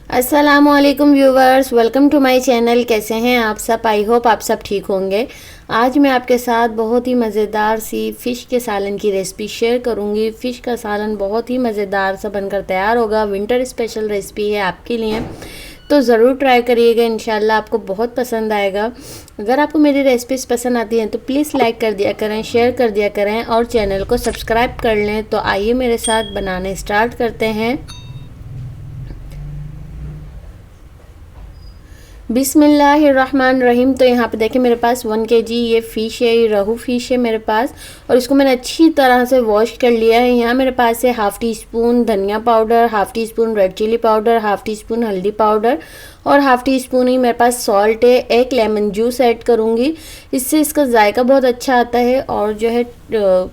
अस्सलामुअलैकुम viewers, welcome to my channel. कैसे हैं आप सब? आई होप आप सब ठीक होंगे। आज मैं आपके साथ बहुत ही मज़ेदार सी फ़िश के सालन की रेसिपी शेयर करूंगी। फ़िश का सालन बहुत ही मज़ेदार सा बनकर तैयार होगा। विंटर स्पेशल रेसिपी है आपके लिए, तो ज़रूर ट्राई करिएगा। इंशाल्लाह आपको बहुत पसंद आएगा। अगर आपको मेरी रेसिपीज़ पसंद आती हैं तो प्लीज़ लाइक कर दिया करें, शेयर कर दिया करें और चैनल को सब्सक्राइब कर लें। तो आइए मेरे साथ बनाने स्टार्ट करते हैं। बिस्मिल्लाहिर्रहमानिर्रहीम। तो यहाँ पे देखें मेरे पास 1 kg ये फ़िश है, ये रोहू फ़िश है मेरे पास, और इसको मैंने अच्छी तरह से वॉश कर लिया है। यहाँ मेरे पास है हाफ़ टी स्पून धनिया powder, half teaspoon red chilli powder, half teaspoon हल्दी पाउडर और हाफ़ टी स्पून ही मेरे पास सॉल्ट है। एक लेमन जूस ऐड करूँगी, इससे इसका जायका बहुत अच्छा आता है और जो है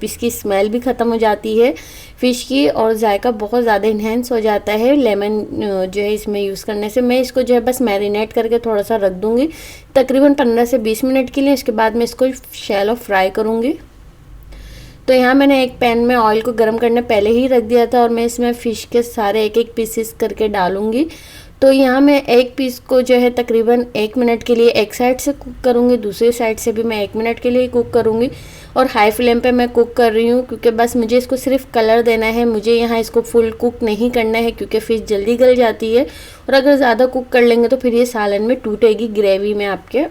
इसकी स्मेल भी ख़त्म हो जाती है फ़िश की, और जायका बहुत ज़्यादा इन्हेंस हो जाता है लेमन जो है इसमें यूज़ करने से। मैं इसको जो है बस मैरिनेट करके थोड़ा सा रख दूँगी तकरीबन 15 से 20 मिनट के लिए। इसके बाद मैं इसको शैलो फ्राई करूँगी। तो यहाँ मैंने एक पैन में ऑयल को गर्म करने पहले ही रख दिया था और मैं इसमें फ़िश के सारे एक एक पीसेस करके डालूँगी। तो यहाँ मैं एक पीस को जो है तकरीबन 1 मिनट के लिए एक साइड से कुक करूँगी, दूसरी साइड से भी मैं 1 मिनट के लिए कुक करूँगी। और हाई फ्लेम पे मैं कुक कर रही हूँ क्योंकि बस मुझे इसको सिर्फ कलर देना है। मुझे यहाँ इसको फुल कुक नहीं करना है क्योंकि फ़िश जल्दी गल जाती है और अगर ज़्यादा कुक कर लेंगे तो फिर ये सालन में टूटेगी ग्रेवी में आपके।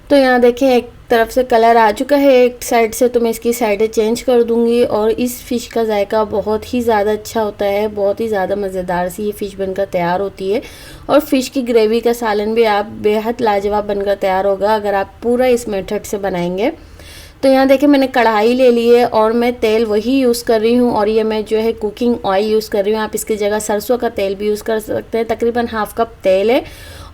तो यहाँ देखें एक तरफ से कलर आ चुका है एक साइड से, तो मैं इसकी साइडें चेंज कर दूंगी। और इस फ़िश का जायका बहुत ही ज़्यादा अच्छा होता है, बहुत ही ज़्यादा मज़ेदार सी ये फ़िश बनकर तैयार होती है। और फ़िश की ग्रेवी का सालन भी आप बेहद लाजवाब बनकर तैयार होगा अगर आप पूरा इस मेथड से बनाएंगे। तो यहाँ देखिए मैंने कढ़ाई ले ली है और मैं तेल वही यूज़ कर रही हूँ, और ये मैं जो है कुकिंग ऑयल यूज़ कर रही हूँ। आप इसकी जगह सरसों का तेल भी यूज़ कर सकते हैं। तकरीबन हाफ़ कप तेल है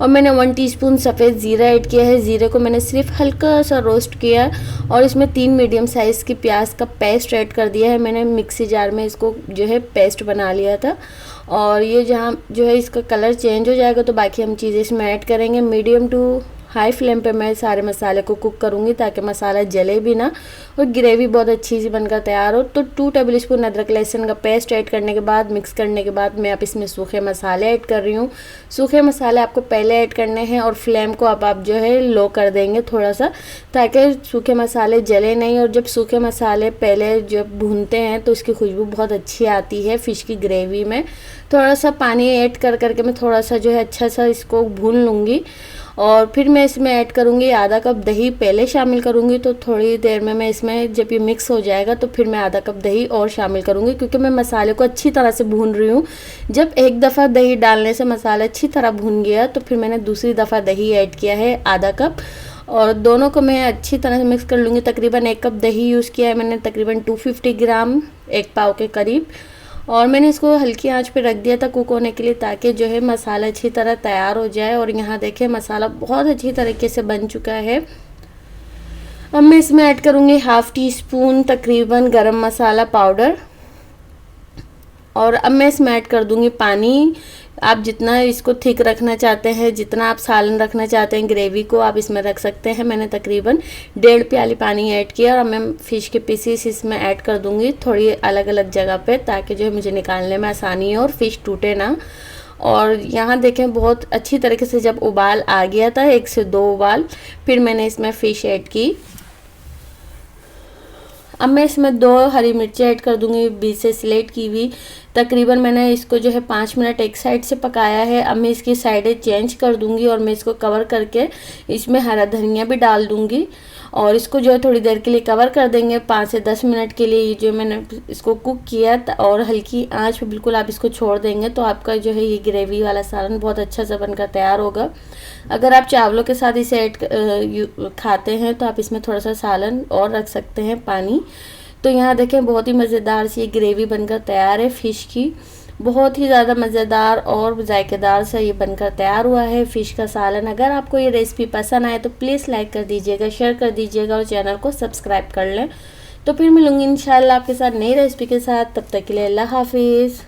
और मैंने 1 टीस्पून सफ़ेद ज़ीरा ऐड किया है। ज़ीरे को मैंने सिर्फ हल्का सा रोस्ट किया और इसमें 3 मीडियम साइज़ की प्याज का पेस्ट ऐड कर दिया है। मैंने मिक्सी जार में इसको जो है पेस्ट बना लिया था। और ये जहाँ जो है इसका कलर चेंज हो जाएगा तो बाकी हम चीज़ें इसमें ऐड करेंगे। मीडियम टू हाई फ्लेम पे मैं सारे मसाले को कुक करूँगी ताकि मसाला जले भी ना और ग्रेवी बहुत अच्छी सी बनकर तैयार हो। तो 2 टेबल स्पून अदरक लहसुन का पेस्ट ऐड करने के बाद मिक्स करने के बाद मैं अब इसमें सूखे मसाले ऐड कर रही हूँ। सूखे मसाले आपको पहले ऐड करने हैं और फ्लेम को अब आप जो है लो कर देंगे थोड़ा सा, ताकि सूखे मसाले जले नहीं। और जब सूखे मसाले पहले जब भूनते हैं तो इसकी खुशबू बहुत अच्छी आती है फ़िश की ग्रेवी में। थोड़ा सा पानी ऐड कर करके मैं थोड़ा सा जो है अच्छा सा इसको भून लूँगी और फिर मैं इसमें ऐड करूँगी आधा कप दही। पहले शामिल करूँगी तो थोड़ी देर में मैं इसमें जब ये मिक्स हो जाएगा तो फिर मैं आधा कप दही और शामिल करूँगी क्योंकि मैं मसाले को अच्छी तरह से भून रही हूँ। जब एक दफ़ा दही डालने से मसाला अच्छी तरह भून गया तो फिर मैंने दूसरी दफ़ा दही ऐड किया है आधा कप, और दोनों को मैं अच्छी तरह से मिक्स कर लूँगी। तकरीबन 1 कप दही यूज़ किया है मैंने, तकरीबन 250 ग्राम, 1 पाव के करीब। और मैंने इसको हल्की आंच पे रख दिया था कुक होने के लिए ताकि जो है मसाला अच्छी तरह तैयार हो जाए। और यहाँ देखें मसाला बहुत अच्छी तरीके से बन चुका है। अब मैं इसमें ऐड करूँगी हाफ़ टी स्पून तकरीबन गरम मसाला पाउडर, और अब मैं इसमें ऐड कर दूँगी पानी। आप जितना इसको थिक रखना चाहते हैं, जितना आप सालन रखना चाहते हैं ग्रेवी को, आप इसमें रख सकते हैं। मैंने तकरीबन 1.5 प्याली पानी ऐड किया और अब मैं फ़िश के पीसेस इसमें ऐड कर दूंगी थोड़ी अलग अलग जगह पे ताकि जो है मुझे निकालने में आसानी हो और फ़िश टूटे ना। और यहाँ देखें बहुत अच्छी तरीके से जब उबाल आ गया था, 1 से 2 उबाल, फिर मैंने इसमें फ़िश ऐड की। अब मैं इसमें 2 हरी मिर्ची ऐड कर दूंगी बीच से स्लेट की हुई। तकरीबन मैंने इसको जो है 5 मिनट एक साइड से पकाया है। अब मैं इसकी साइडें चेंज कर दूंगी और मैं इसको कवर करके इसमें हरा धनिया भी डाल दूंगी और इसको जो है थोड़ी देर के लिए कवर कर देंगे 5 से 10 मिनट के लिए। ये जो मैंने इसको कुक किया और हल्की आंच पे बिल्कुल आप इसको छोड़ देंगे तो आपका जो है ये ग्रेवी वाला सालन बहुत अच्छा सा बनकर तैयार होगा। अगर आप चावलों के साथ इसे ऐड खाते हैं तो आप इसमें थोड़ा सा सालन और रख सकते हैं पानी। तो यहाँ देखें बहुत ही मज़ेदार सी ग्रेवी बनकर तैयार है फ़िश की। बहुत ही ज़्यादा मज़ेदार और जायकेदार सा ये बनकर तैयार हुआ है फ़िश का सालन। अगर आपको ये रेसिपी पसंद आए तो प्लीज़ लाइक कर दीजिएगा, शेयर कर दीजिएगा और चैनल को सब्सक्राइब कर लें। तो फिर मिलूँगी इंशाल्लाह आपके साथ नई रेसिपी के साथ। तब तक के लिए अल्लाह हाफिज़।